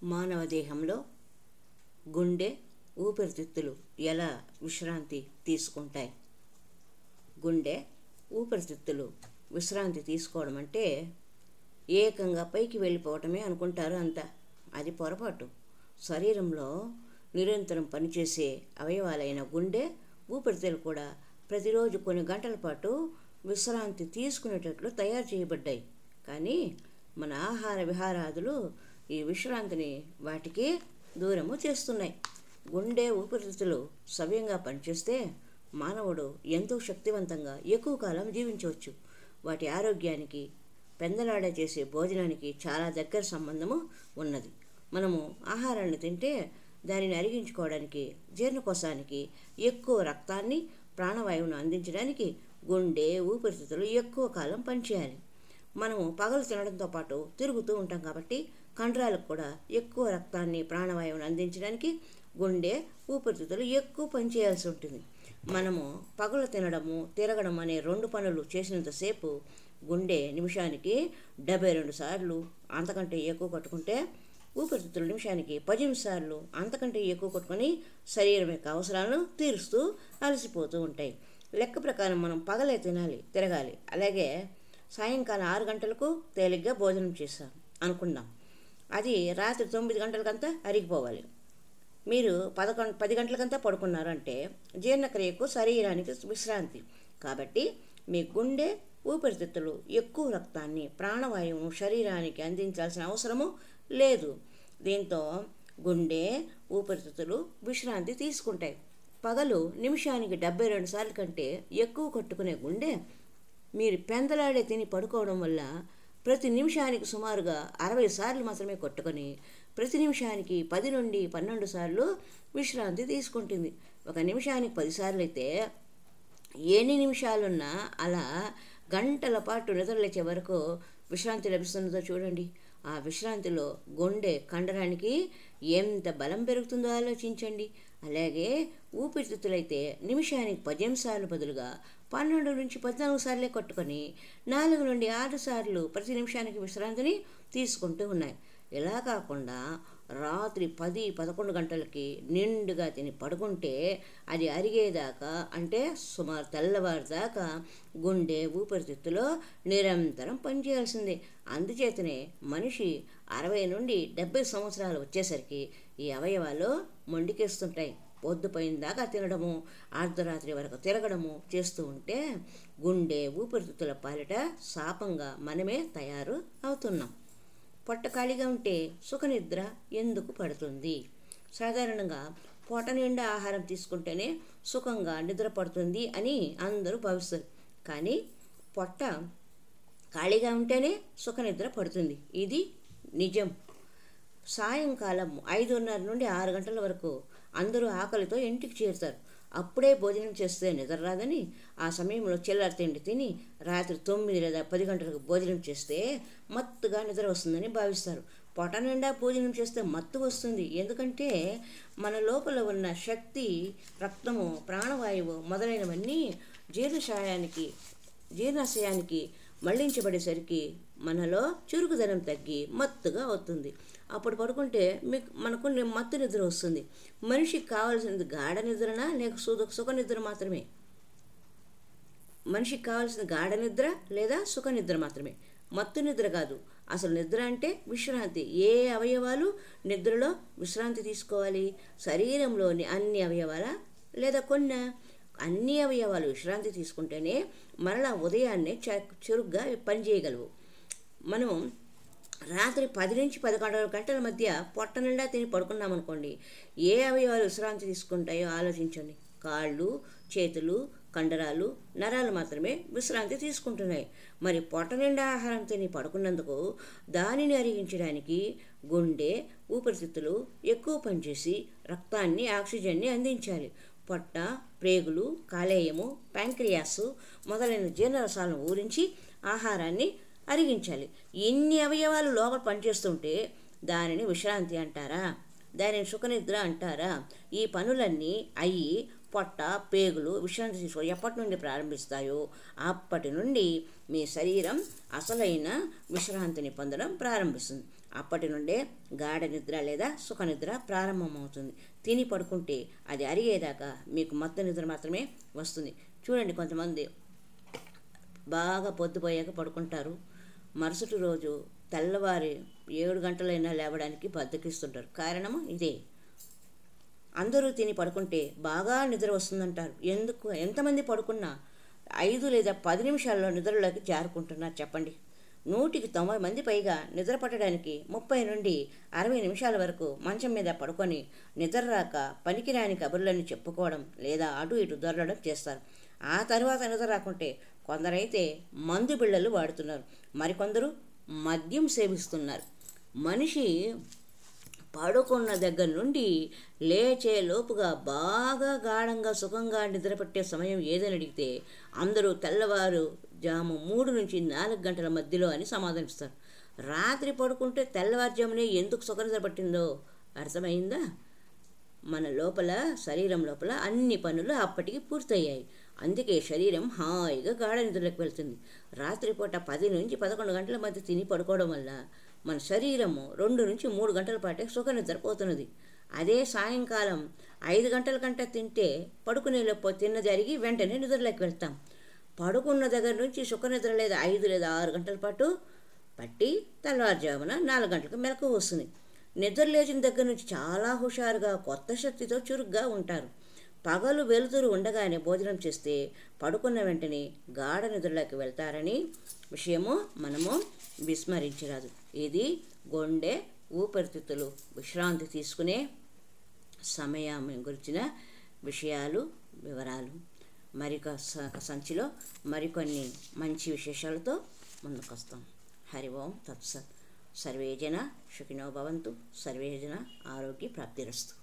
మానవ దేహంలో గుండె, ఊపిరితిత్తులు ఎలా విశ్రాంతి తీసుకుంటాయి? గుండె, ఊపిరితిత్తులు విశ్రాంతి తీసుకోవడం అంటే ఏకంగా పైకి వెళ్ళిపోవటమే అనుకుంటారు అంతా. అది పొరపాటు. శరీరంలో నిరంతరం పనిచేసే అవయవాలైన గుండె, ఊపిరితిత్తులు కూడా ప్రతిరోజు కొన్ని గంటల పాటు విశ్రాంతి తీసుకునేటట్లు తయారు చేయబడ్డాయి. కానీ మన ఆహార విహారాదులు ఈ విశ్రాంతిని వాటికి దూరము చేస్తున్నాయి. గుండె, ఊపిరితిత్తులు సవ్యంగా పనిచేస్తే మానవుడు ఎంతో శక్తివంతంగా ఎక్కువ కాలం జీవించవచ్చు. వాటి ఆరోగ్యానికి, పెందలాడే చేసే భోజనానికి చాలా దగ్గర సంబంధము ఉన్నది. మనము ఆహారాన్ని తింటే దానిని అరిగించుకోవడానికి, జీర్ణకోశానికి ఎక్కువ రక్తాన్ని, ప్రాణవాయువును అందించడానికి గుండె, ఊపిరితిత్తులు ఎక్కువ కాలం పనిచేయాలి. మనము పగలు తినడంతో పాటు తిరుగుతూ ఉంటాం కాబట్టి కండరాలకు కూడా ఎక్కువ రక్తాన్ని, ప్రాణవాయువును అందించడానికి గుండె, ఊపిరితిత్తులు ఎక్కువ పనిచేయాల్సి ఉంటుంది. మనము పగలు తినడము, తిరగడం అనే రెండు పనులు చేసినంతసేపు గుండె నిమిషానికి 72 సార్లు అంతకంటే ఎక్కువ కొట్టుకుంటే, ఊపిరితిత్తులు నిమిషానికి 18 సార్లు అంతకంటే ఎక్కువ కొట్టుకొని శరీరం యొక్క అవసరాలను తీరుస్తూ అలసిపోతూ ఉంటాయి. లెక్క ప్రకారం మనం పగలే తినాలి, తిరగాలి. అలాగే సాయంకాలం 6 గంటలకు తేలిగ్గా భోజనం చేశాం అనుకుందాం. అది రాత్రి 9 గంటలకంతా అరిగిపోవాలి. మీరు 10 గంటలకంతా పడుకున్నారంటే జీర్ణక్రియకు, శరీరానికి విశ్రాంతి. కాబట్టి మీ గుండె, ఊపిరితిత్తులు ఎక్కువ రక్తాన్ని, ప్రాణవాయువును శరీరానికి అందించాల్సిన అవసరము లేదు. దీంతో గుండె, ఊపిరితిత్తులు విశ్రాంతి తీసుకుంటాయి. పగలు నిమిషానికి 72 సార్లు కంటే ఎక్కువ కొట్టుకునే గుండె మీరు పెందలాడే తిని పడుకోవడం వల్ల ప్రతి నిమిషానికి సుమారుగా 60 సార్లు మాత్రమే కొట్టుకొని ప్రతి నిమిషానికి 10 నుండి 12 సార్లు విశ్రాంతి తీసుకుంటుంది. ఒక నిమిషానికి 10 సార్లు అయితే ఎన్ని నిమిషాలున్నా అలా గంటల పాటు నిద్రలేచే వరకు విశ్రాంతి లభిస్తుందో చూడండి. ఆ విశ్రాంతిలో గుండె కండరానికి ఎంత బలం పెరుగుతుందో ఆలోచించండి. అలాగే ఊపిరితిత్తులైతే నిమిషానికి 18 సార్లు బదులుగా 12 నుంచి 14 సార్లే కొట్టుకొని 4 నుండి 6 సార్లు ప్రతి నిమిషానికి విశ్రాంతిని తీసుకుంటూ ఉన్నాయి. ఇలా కాకుండా రాత్రి 10-11 గంటలకి నిండుగా తిని పడుకుంటే అది అరిగేదాకా, అంటే సుమారు తెల్లవారుదాకా గుండె, ఊపిరితిత్తులో నిరంతరం పనిచేయాల్సిందే. అందుచేతనే మనిషి 60 నుండి 70 సంవత్సరాలు వచ్చేసరికి ఈ అవయవాలు మొండికేస్తుంటాయి. పొద్దుపోయిన దాకా తినడము, అర్ధరాత్రి వరకు తిరగడము చేస్తూ ఉంటే గుండె, ఊపిరితిత్తుల పాలిట శాపంగా మనమే తయారు అవుతున్నాం. పొట్ట ఖాళీగా ఉంటే సుఖనిద్ర ఎందుకు పడుతుంది? సాధారణంగా పొట్ట నిండా ఆహారం తీసుకుంటేనే సుఖంగా నిద్ర పడుతుంది అని అందరూ భావిస్తారు. కానీ పొట్ట ఖాళీగా ఉంటేనే సుఖనిద్ర పడుతుంది. ఇది నిజం. సాయంకాలం 5:30 నుండి 6 గంటల వరకు అందరూ ఆకలితో ఇంటికి చేరుతారు. అప్పుడే భోజనం చేస్తే నిద్ర రాదని ఆ సమయంలో చిల్లర తిండి తిని రాత్రి 9 లేదా 10 గంటలకు భోజనం చేస్తే మత్తుగా నిద్ర వస్తుందని భావిస్తారు. పొట్ట నిండా భోజనం చేస్తే మత్తు వస్తుంది. ఎందుకంటే మన లోపల ఉన్న శక్తి, రక్తము, ప్రాణవాయువు మొదలైనవన్నీ జీర్ణాశయానికి మళ్లించబడేసరికి మనలో చురుకుదనం తగ్గి మత్తుగా అవుతుంది. అప్పుడు పడుకుంటే మనకు మత్తు నిద్ర వస్తుంది. మనిషికి కావాల్సింది గాఢ నిద్రనా లేక సుఖ నిద్ర మాత్రమే? మనిషికి కావాల్సిన గాఢ నిద్ర లేదా సుఖ నిద్ర మాత్రమే, మత్తు నిద్ర కాదు. అసలు నిద్ర అంటే విశ్రాంతి. ఏ అవయవాలు నిద్రలో విశ్రాంతి తీసుకోవాలి? శరీరంలోని అన్ని అవయవాల లేదా అన్ని అవయవాలు విశ్రాంతి తీసుకుంటేనే మరలా ఉదయాన్నే చురుగ్గా పనిచేయగలవు. మనం రాత్రి 10 నుంచి 11 గంటల మధ్య పొట్ట నిండా తిని పడుకున్నామనుకోండి, ఏ అవయవాలు విశ్రాంతి తీసుకుంటాయో ఆలోచించండి. కాళ్ళు, చేతులు, కండరాలు, నరాలు మాత్రమే విశ్రాంతి తీసుకుంటున్నాయి. మరి పొట్ట నిండా ఆహారం తిని పడుకున్నందుకు దానిని అరిగించడానికి గుండె, ఊపిరితిత్తులు ఎక్కువ పనిచేసి రక్తాన్ని, ఆక్సిజన్ని అందించాలి. పొట్ట, ప్రేగులు, కాలేయము, ప్యాంక్రియాస్ మొదలైన జీర్ణరసాలను ఊరించి ఆహారాన్ని అరిగించాలి. ఇన్ని అవయవాలు లోపల పనిచేస్తుంటే దానిని విశ్రాంతి అంటారా? దానిని సుఖనిద్ర అంటారా? ఈ పనులన్నీ అయ్యి పొట్ట, పేగులు విశ్రాంతి తీసుకో ఎప్పటి నుండి ప్రారంభిస్తాయో అప్పటి నుండి మీ శరీరం అసలైన విశ్రాంతిని పొందడం ప్రారంభిస్తుంది. అప్పటి నుండే గాఢ నిద్ర లేదా సుఖనిద్ర ప్రారంభమవుతుంది. తిని పడుకుంటే అది అరిగేదాకా మీకు మొత్తం నిద్ర మాత్రమే వస్తుంది. చూడండి, కొంతమంది బాగా పొద్దుపోయాక పడుకుంటారు, మరుసటి రోజు తెల్లవారి 7 గంటలైనా లేవడానికి బద్దకిస్తుంటారు. కారణము ఇదే. అందరూ తిని పడుకుంటే బాగా నిద్ర వస్తుందంటారు. ఎందుకు? ఎంతమంది పడుకున్నా 5 లేదా 10 నిమిషాల్లో నిద్రలోకి జారుకుంటున్నారు చెప్పండి. 100కి 90 మంది పైగా నిద్ర పట్టడానికి 30 నుండి 60 నిమిషాల వరకు మంచం మీద పడుకొని నిద్ర రాక పనికిరాని కబుర్లని చెప్పుకోవడం లేదా అటు ఇటు దొరలడం చేస్తారు. ఆ తర్వాత నిద్ర రాకుంటే కొందరైతే మందు బిళ్ళలు వాడుతున్నారు, మరికొందరు మద్యం సేవిస్తున్నారు. మనిషి పడుకున్న దగ్గర నుండి లేచే లోపుగా బాగా గాఢంగా సుఖంగా నిద్రపట్టే సమయం ఏదని అడిగితే అందరూ తెల్లవారు జాము 3 నుంచి 4 గంటల మధ్యలో అని సమాధానిస్తారు. రాత్రి పడుకుంటే తెల్లవారుజామునే ఎందుకు సుఖనిద్ర పట్టిందో అర్థమైందా? మన లోపల, శరీరం లోపల అన్ని పనులు అప్పటికి పూర్తయ్యాయి. అందుకే శరీరం హాయిగా గాఢ నిద్రలోకి వెళ్తుంది. రాత్రిపూట 10 నుంచి 11 గంటల మధ్య తిని పడుకోవడం వల్ల మన శరీరము 2 నుంచి 3 గంటల పాటే సుఖనిద్రపోతున్నది. అదే సాయంకాలం 5 గంటల కంటే తింటే పడుకునే లోపు తిన్నది అరిగి వెంటనే నిద్రలోకి వెళ్తాం. పడుకున్న దగ్గర నుంచి సుఖనిద్ర లేదా 5 లేదా 6 గంటల పాటు పట్టి తెల్లవారుజామున 4 గంటలకు మెలకువ వస్తుంది. నిద్ర లేచిన దగ్గర నుంచి చాలా హుషారుగా, కొత్త శక్తితో చురుగ్గా ఉంటారు. పగలు వెలుతురు ఉండగానే భోజనం చేస్తే పడుకున్న వెంటనే గాఢ నిద్రలోకి వెళ్తారని విషయము మనము విస్మరించరాదు. ఇది గుండె ఊపిరితిత్తులు విశ్రాంతి తీసుకునే సమయం గురించిన విషయాలు, వివరాలు. మరిక సంచిలో మరికొన్ని మంచి విశేషాలతో ముందుకొస్తాం. హరి ఓం తత్సత్. సర్వే జన సుఖినో భవంతు. సర్వే జన ఆరోగ్య ప్రాప్తిరస్తు.